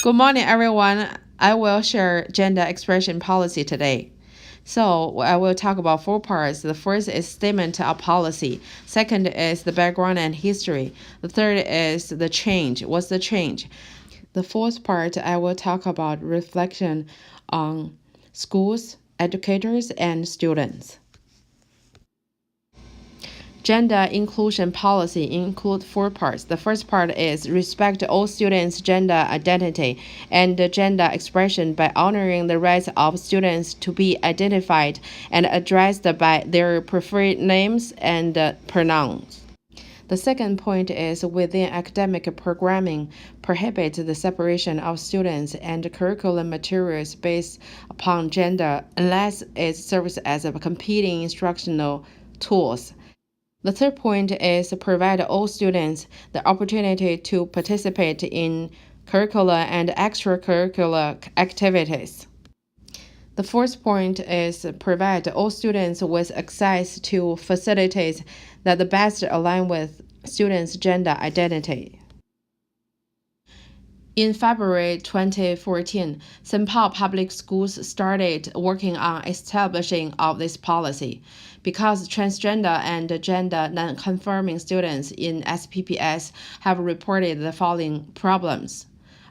Good morning, everyone. I will share gender expression policy today. So I will talk about four parts. The first is statement of policy. Second is the background and history. The third is the change. What's the change? The fourth part, I will talk about reflection on schools, educators, and students. Gender inclusion policy include four parts. The first part is respect all students' gender identity and gender expression by honoring the rights of students to be identified and addressed by their preferred names and pronouns. The second point is within academic programming, prohibit the separation of students and curriculum materials based upon gender unless it serves as a competing instructional tools. The third point is provide all students the opportunity to participate in curricular and extracurricular activities. The fourth point is provide all students with access to facilities that best align with students' gender identity. In February 2014, St. Paul Public Schools started working on establishing of this policy because transgender and gender non-conforming students in SPPS have reported the following problems: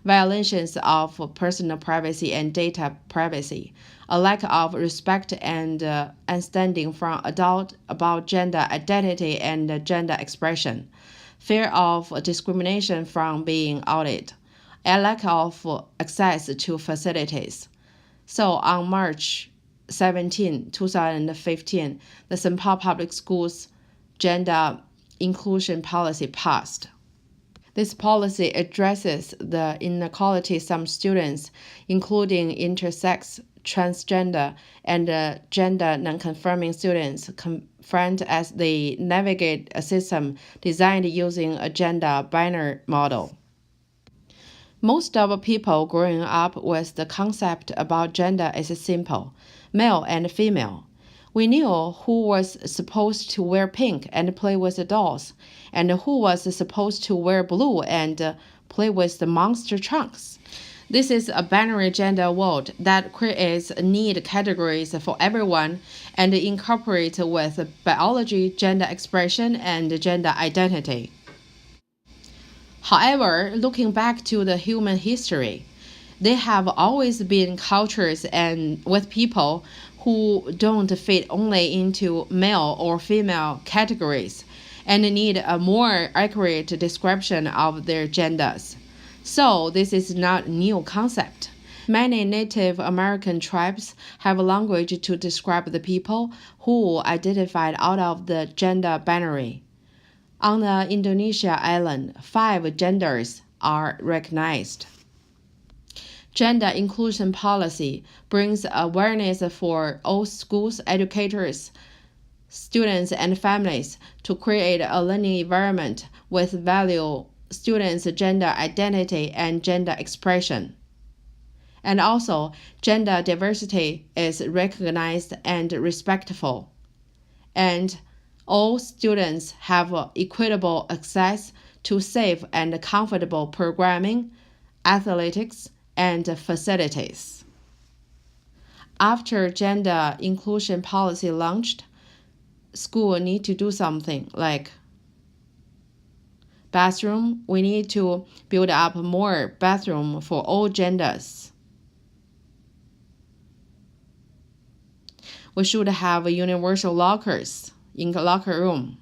violations of personal privacy and data privacy, a lack of respect and understanding from adults about gender identity and gender expression, fear of discrimination from being outed, a lack of access to facilities. So on March 17, 2015, the St. Paul Public Schools gender inclusion policy passed. This policy addresses the inequality some students, including intersex, transgender, and gender nonconforming students, confront as they navigate a system designed using a gender binary model. Most of people growing up with the concept about gender is simple: male and female. We knew who was supposed to wear pink and play with the dolls, and who was supposed to wear blue and play with the monster trunks. This is a binary gender world that creates neat categories for everyone and incorporates with biology, gender expression, and gender identity. However, looking back to the human history, there have always been cultures and with people who don't fit only into male or female categories and need a more accurate description of their genders. So this is not a new concept. Many Native American tribes have a language to describe the people who identified out of the gender binary. On the Indonesia island, 5 genders are recognized. Gender inclusion policy brings awareness for all schools, educators, students, and families to create a learning environment with value students' gender identity and gender expression. And also, gender diversity is recognized and respectful. And all students have equitable access to safe and comfortable programming, athletics, and facilities. After gender inclusion policy launched, school need to do something like bathroom. We need to build up more bathroom for all genders. We should have universal lockers in the locker room.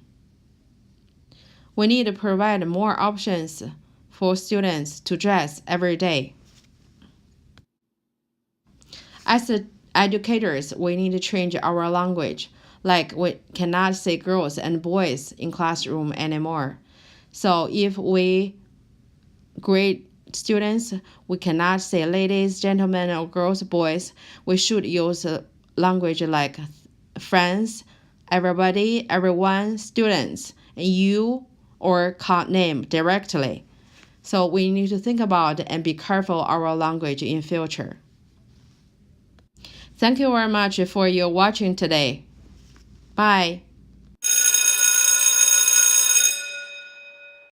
We need to provide more options for students to dress every day. As educators, we need to change our language, like we cannot say girls and boys in classroom anymore. So if we grade students, we cannot say ladies, gentlemen, or girls, boys. We should use language like friends, everybody, everyone, students, and you, or call name directly. So we need to think about and be careful our language in future. Thank you very much for your watching today. Bye.